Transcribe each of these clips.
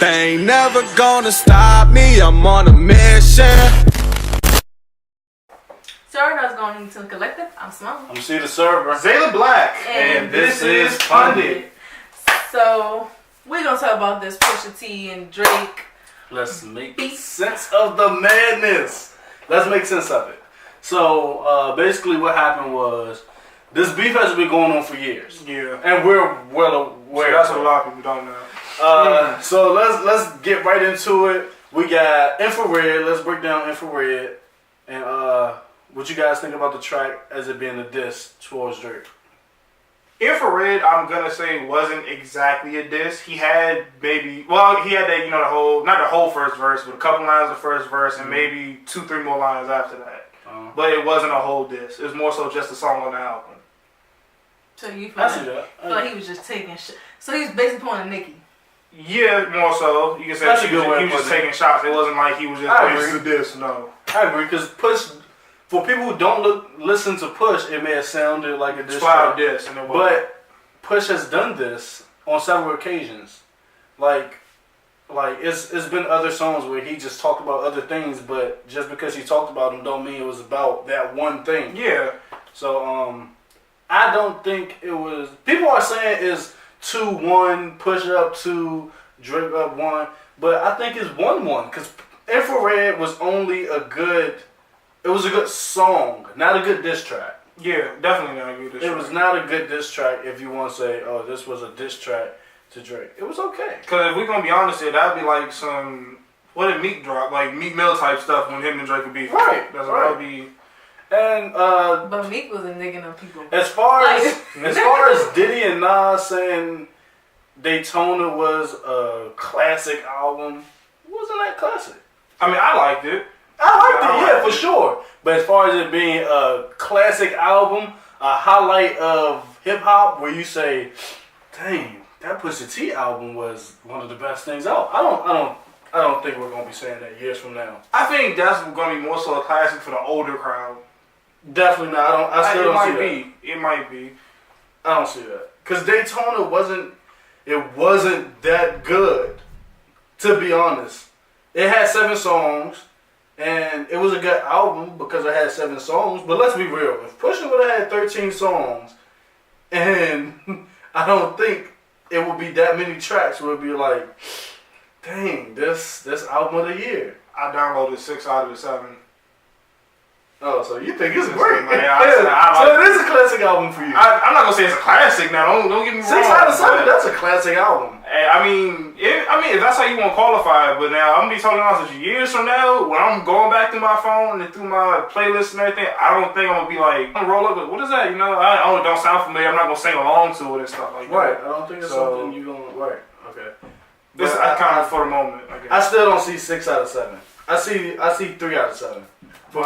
They ain't never gonna stop me, I'm on a mission. So everyone's going into the collective. I'm Symone. I'm Cthasurfer. Zaydablakk. And this is Pundit. So we're gonna talk about this Pusha T and Drake. Let's make sense of the madness. Let's make sense of it. So basically what happened was this beef has been going on for years. Yeah. And we're well aware. So that's what a lot of people don't know. So let's get right into it. We got Infrared. Let's break down Infrared. And what you guys think about the track as it being a diss towards Drake? Infrared, I'm gonna say, wasn't exactly a diss. He had maybe, well, he had that, the whole, not the whole first verse, but a couple lines of the first verse and maybe 2-3 more lines after that. But it wasn't a whole diss. It was more so just a song on the album. So you feel like he was just taking shit. So he was basically pulling a Nicki. Yeah, more so. You can say he was just taking shots. It wasn't like he was just this a diss. No, I agree, because Push, for people who don't listen to Push, it may have sounded like a diss track. But Push has done this on several occasions. Like it's been other songs where he just talked about other things, but just because he talked about them don't mean it was about that one thing. Yeah. So I don't think it was. People are saying it's 2-1, Push up 2, Drake up 1, but I think it's 1-1 because Infrared was only a good. It was a good song, not a good diss track. Yeah, definitely not a good diss track. It was not a good diss track if you want to say, oh, this was a diss track to Drake. It was okay. Because if we're going to be honest here, that'd be like some, what did Meek drop? Like Meek Mill type stuff when him and Drake would be. Right. That's what that would be. And, but Meek was a nigga on people. As far as Diddy and Nas saying Daytona was a classic album, wasn't that classic? I mean, I liked it. I liked it, for sure. But as far as it being a classic album, a highlight of hip hop, where you say, "Dang, that Pusha T album was one of the best things out." I don't think we're gonna be saying that years from now. I think that's gonna be more so a classic for the older crowd. Definitely not. I still don't see that. It might be. I don't see that because Daytona wasn't that good. To be honest, it had 7 songs. And it was a good album because it had 7 songs. But let's be real. If Pusha would have had 13 songs, and I don't think it would be that many tracks where it would be like, dang, this album of the year. I downloaded 6 out of the 7. Oh, so you think it's great. So it is a classic album for you. I'm not going to say it's a classic now. Don't get me wrong. 6 out of 7, that's a classic album. I mean, if that's how you want to qualify it, but now I'm going to be totally honest with you. Years from now, when I'm going back through my phone and through my playlist and everything, I don't think I'm going to be like, I'm going to roll up with, what is that? I don't sound familiar. I'm not going to sing along to it and stuff like that. Right. I don't think it's something you're going to, right. Okay. This is kind of for the moment, I guess. I still don't see 6 out of 7. I see 3 out of 7. For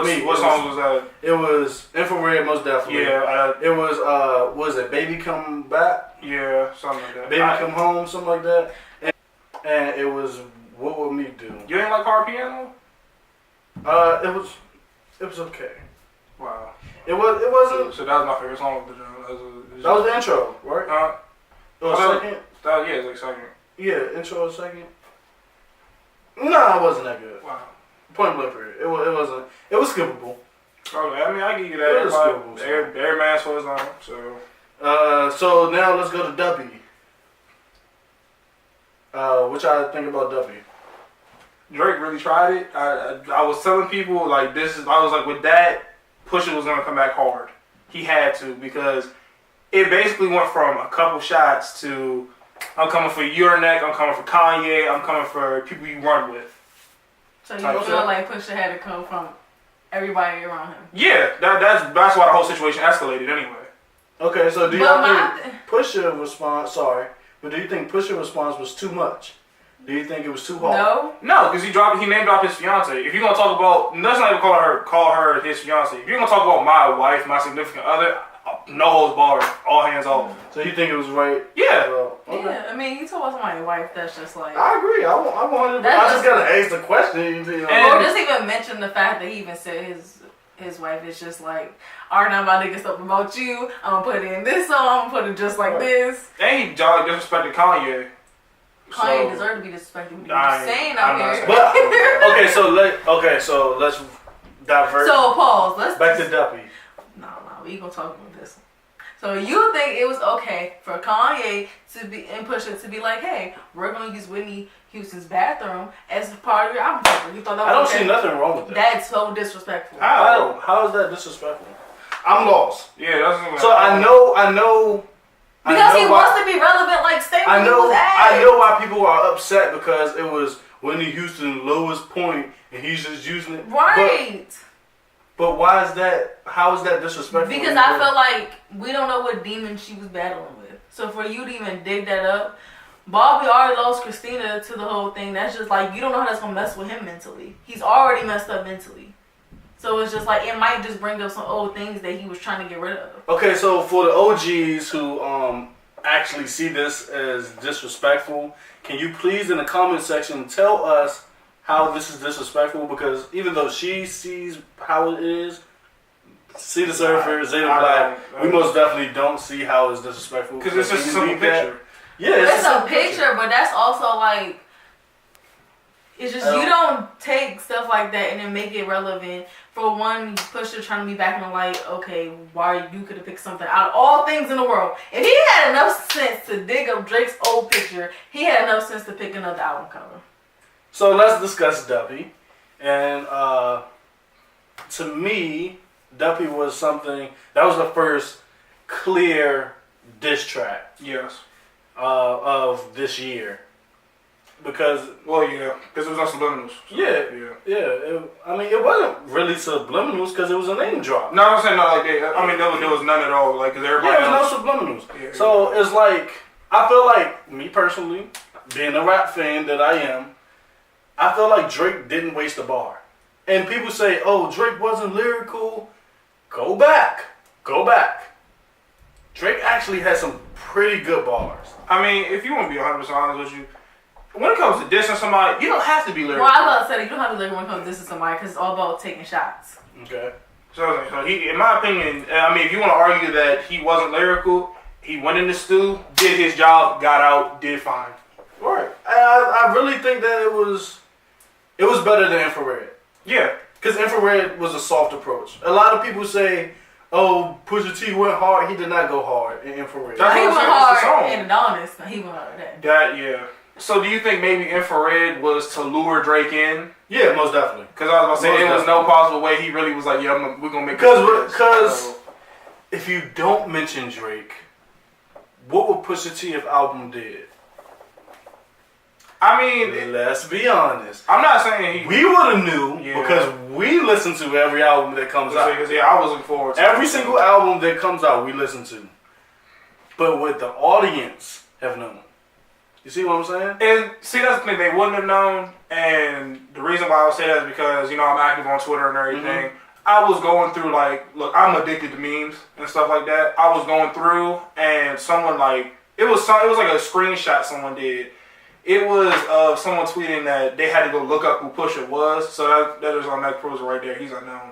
me. What song was that? It was Infrared, most definitely. Yeah. It was it Baby Come Back? Yeah, something like that. Baby Come Home, something like that. And it was What Would Me Do? You ain't like hard piano? It was okay. Wow. It wasn't. So that was my favorite song of the genre. That was the intro, right? It was second? Yeah, it was like second. Yeah, intro was second. No, it wasn't that good. Wow. Point blank period. It wasn't. It was skippable. Okay, I mean, I give you that. It was skippable. Every man's for his own. So now let's go to W. What y'all think about W? Drake really tried it. I was telling people like this is. I was like, with that, Pusha was gonna come back hard. He had to because it basically went from a couple shots to I'm coming for your neck. I'm coming for Kanye. I'm coming for people you run with. So you feel like Pusha had to come from everybody around him? Yeah, that's why the whole situation escalated anyway. Okay, so do y'all think Pusha response? Sorry, but do you think Pusha response was too much? Do you think it was too hard? No, because he name dropped his fiance. If you're gonna talk about, let's not even call her his fiance. If you're gonna talk about my wife, my significant other, no holds barred, all hands off. So you think it was right? Yeah. Okay. Yeah, I mean, you talk about somebody's wife, that's just like... I agree. I wanted. I just gotta ask the question. Or just even mention the fact that he even said his wife is just like, alright, I'm about to get something about you. I'm gonna put it in this song. I'm gonna put it just like this. And he disrespected Kanye. Kanye deserved to be disrespected. What I you ain't- saying I'm out not here? saying- But so let's divert. So pause. Let's back to Duppy. No, we gonna talk about this. So you think it was okay for Kanye to be and Pusha to be like, hey, we're gonna use Whitney Houston's bathroom as part of your album cover? You thought that was I don't okay? see nothing wrong with that. That's so disrespectful. How is that disrespectful? I'm lost. Yeah, that's So I know. Because he why- wants to be relevant, like stay I where he know. was at. I know why people are upset because it was Whitney Houston's lowest point and he's just using it. Right. But why is that? How is that disrespectful? Because I feel like we don't know what demon she was battling with. So for you to even dig that up, Bobby already lost Christina to the whole thing. That's just like, you don't know how that's going to mess with him mentally. He's already messed up mentally. So it's just like, it might just bring up some old things that he was trying to get rid of. Okay, so for the OGs who actually see this as disrespectful, can you please in the comment section tell us how this is disrespectful? Because even though she sees how it is, Cthasurfer, Zaydablakk, we most definitely don't see how it's disrespectful. Because it's just a simple leave that- picture. Yeah, It's a picture, but that's also like, it's just you don't take stuff like that and then make it relevant. For one, Pusha trying to be back in the light. Okay, why you could have picked something out of all things in the world. If he had enough sense to dig up Drake's old picture, he had enough sense to pick another album cover. So let's discuss Duppy. And to me, Duppy was something that was the first clear diss track Yes. of this year. Because Well, yeah, because it was on subliminals. So, I mean, it wasn't really subliminals because it was a name drop. No, I'm saying not like that. I mean, there was none at all. Like, because everybody Yeah, else. there's no subliminals. Yeah, So it's like, I feel like, me personally, being a rap fan that I am, I feel like Drake didn't waste a bar. And people say, oh, Drake wasn't lyrical. Go back. Drake actually had some pretty good bars. I mean, if you want to be 100% honest with you, when it comes to dissing somebody, you don't have to be lyrical. Well, I was about to say, you don't have to lyrical when it comes to dissing somebody because it's all about taking shots. Okay. So he, in my opinion, I mean, if you want to argue that he wasn't lyrical, he went in the stew, did his job, got out, did fine. Right. I really think that it was better than Infrared. Yeah. Because Infrared was a soft approach. A lot of people say, oh, Pusha T went hard. He did not go hard in Infrared. That's He what went I'm saying, it's the hard song. in Adonis. He went hard at that. That, yeah. So do you think maybe Infrared was to lure Drake in? Yeah, most definitely. Because I was about to say, Most there was no possible way he really was like, yeah, we're going to make Because if you don't mention Drake, what would Pusha T have album did? I mean, Let's be honest. I'm not saying he... We would have knew Yeah. because we listen to every album that comes out. Because, yeah, I was looking forward to Every it. single album that comes out, we listen to. But would the audience have known? You see what I'm saying? And see, that's the thing, they wouldn't have known. And the reason why I would say that is because, you know, I'm active on Twitter and everything. I was going through, like, look, I'm addicted to memes and stuff like that. I was going through and someone, like, it was like a screenshot someone did. It was someone tweeting that they had to go look up who Pusha was. So that is on that proves right there. He's unknown.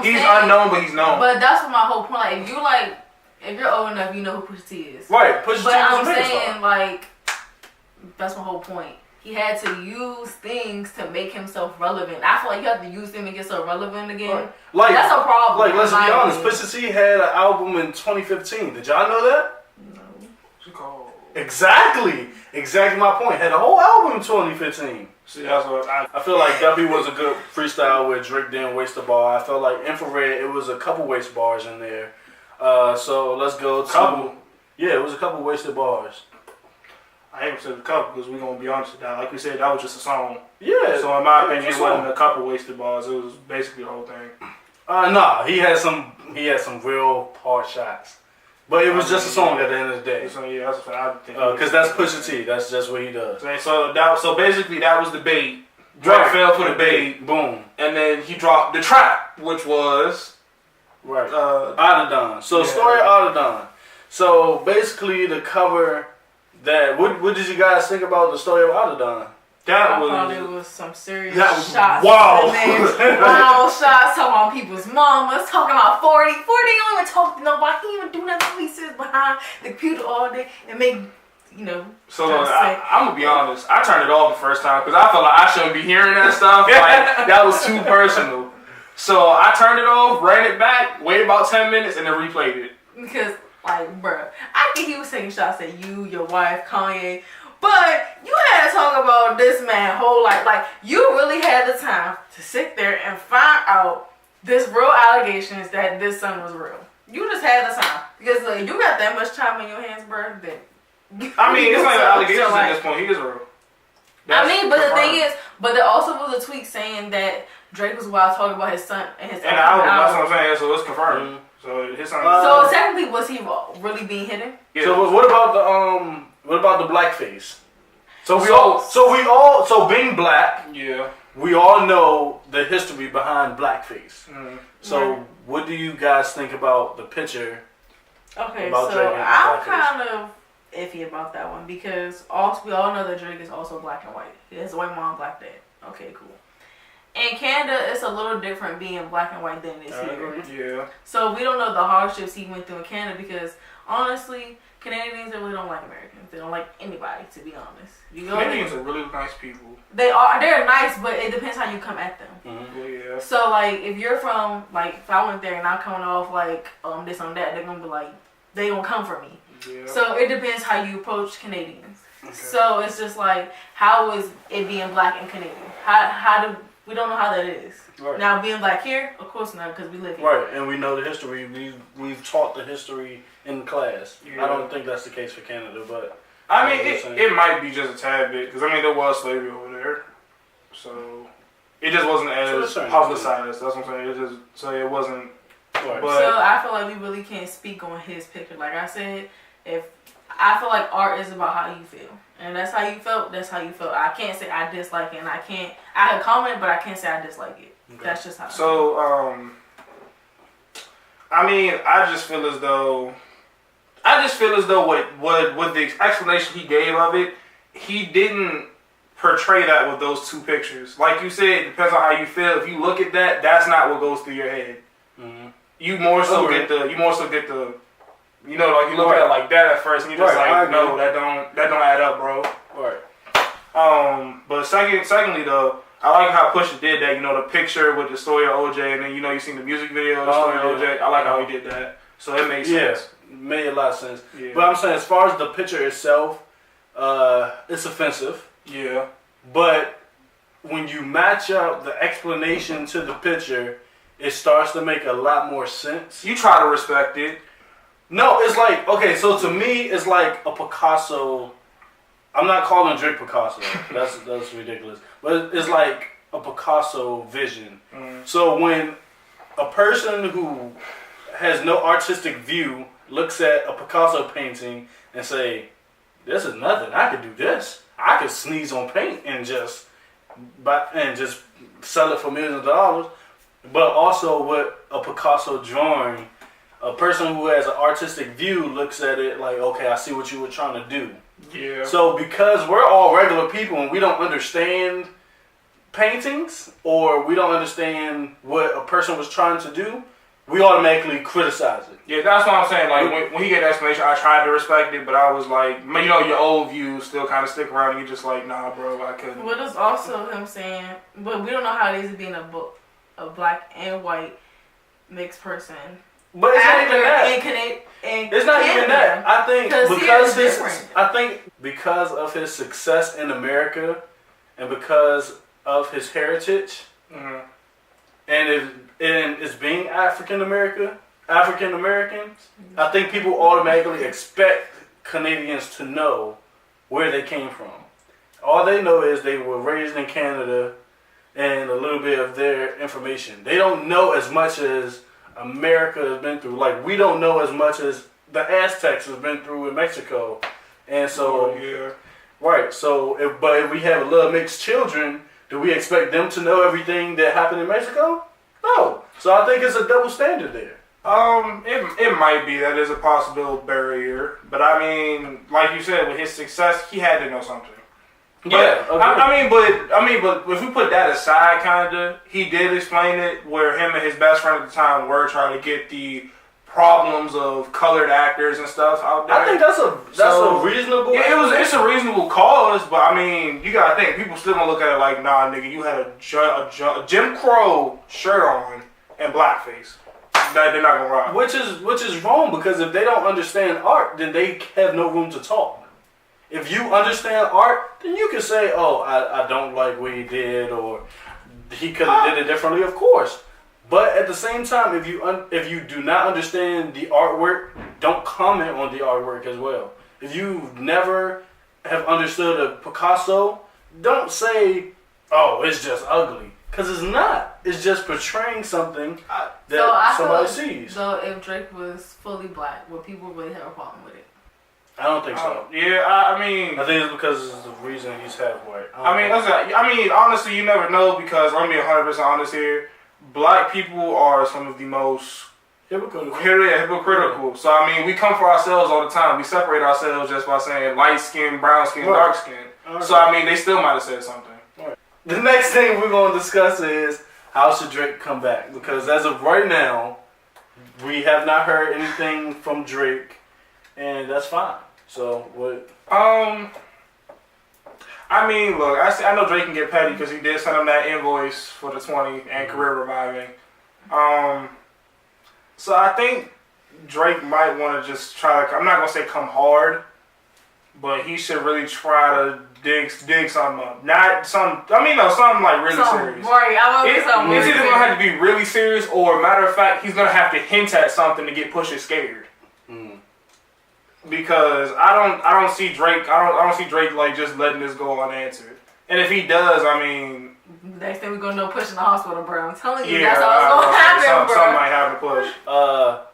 He's unknown, but he's known. But that's my whole point. Like, if you're old enough, you know who Pusha T is. Right. Pusha T But was I'm a mega saying, star. like, that's my whole point. He had to use things to make himself relevant. I feel like you have to use them and get so relevant again. Right. Like, that's a problem. Like, let's in be my honest. opinion. Pusha T had an album in 2015. Did y'all know that? No. Exactly my point. Had a whole album in 2015. See, that's what I feel like Duppy was a good freestyle where Drake didn't waste a bar. I felt like Infrared, it was a couple waste bars in there. So let's go to... Couple? Yeah, it was a couple wasted bars. I ain't said a couple because we're going to be honest with that. Like we said, that was just a song. Yeah. So in my yeah, opinion, just it wasn't a couple wasted bars. It was basically the whole thing. Nah, he had some real hard shots. But it was just a song at the end of the day. So yeah, that's what I think. Because that's Pusha T. That's just what he does. So basically, that was the bait. Drake fell for the bait, Boom. and then he dropped the trap, which was Right. Adidon. So story of Adidon. So basically the cover that what did you guys think about the story of Adidon? I thought it was some serious That was shots. wild. Wild shots, talking about people's mamas, talking about 40. 40 don't even talk to nobody. He even do nothing. He sits behind the computer all day and make So I'm gonna be honest. I turned it off the first time because I felt like I shouldn't be hearing that stuff. Like that was too personal. So I turned it off, ran it back, waited about 10 minutes, and then replayed it. Because, like, bruh, I think he was taking shots at you, your wife, Kanye, but you had to talk about this man's whole life. Like, you really had the time to sit there and find out this real allegations that this son was real. You just had the time because you got that much time in your hands, bruh. I mean, it's like allegations at this point. He is real. But the thing is, but there also was a tweet saying that Drake was wild talking about his son and his. And that's what I'm saying. So it's confirmed. So his son. So technically, was he really being hidden? Yeah. So what about the blackface? So being black. Yeah. We all know the history behind blackface. So what do you guys think about the picture? Okay, so I'm kind of iffy about that one because we all know that Drake is also black and white. He has a white mom, black dad. Okay, cool. In Canada, it's a little different being black and white than it is here. Yeah. So we don't know the hardships he went through in Canada because honestly, Canadians really don't like Americans. They don't like anybody, to be honest. Canadians are really nice people. They're nice, but it depends how you come at them. Yeah. So like, if you're from if I went there and I'm coming off like this on that, they're gonna be like, they gonna come for me. Yeah. So it depends how you approach Canadians. Okay. So it's just like, how is it being black and Canadian? We don't know how that is. Right. Now being black here, of course not, because we live here. Right, and we know the history. We've taught the history in class. Yeah. I don't think that's the case for Canada, but I mean, it might be just a tad bit because I mean there was slavery over there, so it just wasn't as publicized. That's what I'm saying. It wasn't. Right. But, so I feel like we really can't speak on his picture. Like I said, I feel like art is about how you feel. And that's how you felt, that's how you felt. I can't say I dislike it, and I can comment, but I can't say I dislike it. Okay. That's just how I feel. I mean, I just feel as though what the explanation he gave of it, he didn't portray that with those two pictures. Like you said, it depends on how you feel. If you look at that, that's not what goes through your head. Mm-hmm. You more so get the, like you look at it like that at first, and you're just like, no, that don't add up, bro. Right. But secondly though, I like how Pusha did that. The picture with the story of OJ, and then you seen the music video of the story of OJ. I like how he did that. So it makes sense. Yeah, made a lot of sense. Yeah. But I'm saying, as far as the picture itself, it's offensive. Yeah. But when you match up the explanation to the picture, it starts to make a lot more sense. You try to respect it. No, it's like, okay, so to me, it's like a Picasso. I'm not calling Drake Picasso. That's ridiculous. But it's like a Picasso vision. Mm. So when a person who has no artistic view looks at a Picasso painting and say, this is nothing. I could do this. I could sneeze on paint and just sell it for millions of dollars. But also with a Picasso drawing, a person who has an artistic view looks at it like, okay, I see what you were trying to do. Yeah. So because we're all regular people and we don't understand paintings or we don't understand what a person was trying to do, we automatically criticize it. Yeah, that's what I'm saying. Like when he gave that explanation, I tried to respect it, but I was like, your old views still kind of stick around, and you're just like, nah, bro, I couldn't. But it's also him saying, but we don't know how it is being a black and white mixed person. But it's not even that. It's not even that. I think because of his success in America and because of his heritage, mm-hmm. and it's being African Americans, I think people automatically expect Canadians to know where they came from. All they know is they were raised in Canada and a little bit of their information. They don't know as much as America has been through. Like, we don't know as much as the Aztecs has been through in Mexico. And so, right. So, if we have little mixed children, do we expect them to know everything that happened in Mexico? No. So I think it's a double standard there. It might be that is a possible barrier, but I mean, like you said, with his success, he had to know something. But, yeah, but if we put that aside, kinda, he did explain it where him and his best friend at the time were trying to get the problems of colored actors and stuff out there. I think that's a reasonable. Yeah, it's a reasonable cause, but I mean, you gotta think people still gonna look at it like, nah, nigga, you had a Jim Crow shirt on and blackface. That they're not gonna rock. Which is wrong, because if they don't understand art, then they have no room to talk. If you understand art, then you can say, "Oh, I don't like what he did," or he could have did it differently. Of course, but at the same time, if you do not understand the artwork, don't comment on the artwork as well. If you never have understood a Picasso, don't say, "Oh, it's just ugly," because it's not. It's just portraying something that somebody sees. So if Drake was fully black, would people really have a problem with it? I don't think so. Yeah, I mean, I think it's because it's the reason he's half white. I mean, honestly, you never know, because I'm gonna be 100% honest here. Black people are some of the most hypocritical. So I mean, we come for ourselves all the time. We separate ourselves just by saying light skin, brown skin, dark skin. Right. So I mean, they still might have said something. Right. The next thing we're gonna discuss is how should Drake come back? Because as of right now, we have not heard anything from Drake, and that's fine. So what? I mean, look, I know Drake can get petty because he did send him that invoice for the 20 and career reviving. So I think Drake might want to just try to, I'm not going to say come hard, but he should really try to dig something up. Not some, something like really serious. Right, I want something. It's either going to have to be really serious, or matter of fact, he's going to have to hint at something to get Pusha scared. Because I don't see Drake like just letting this go unanswered. And if he does, I mean, next thing we're gonna know, Push in the hospital, bro. I'm telling you, that's how it's gonna happen, bro. Something might happen to Push.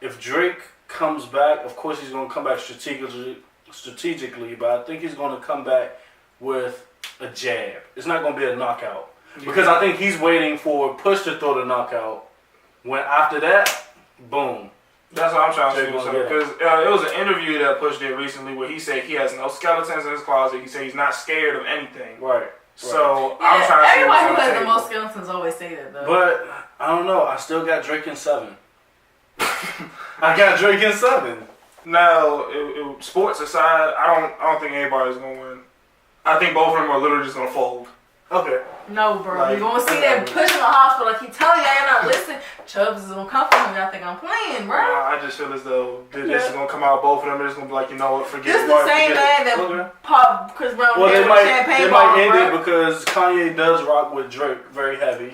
If Drake comes back, of course he's gonna come back strategically, but I think he's gonna come back with a jab. It's not gonna be a knockout, because I think he's waiting for Push to throw the knockout. When after that, boom. That's what I'm trying to do. Because it was an interview that Push did recently where he said he has no skeletons in his closet. He said he's not scared of anything. Right. So I'm trying to see everybody who has the most skeletons always say that, though. But I don't know. I still got Drake in 7. I got Drake in 7. Now, sports aside, I don't think anybody's gonna win. I think both of them are literally just gonna fold. Okay. No, bro. You're going to see that Push in the hospital. I keep telling you, you're not listening. Chubbs is going to come for him. Y'all think I'm playing, bro. I just feel as though this is going to come out, both of them. They're just going to be like, you know what, forget it. This is the same man that popped Chris Brown champagne. They might end it because Kanye does rock with Drake very heavy.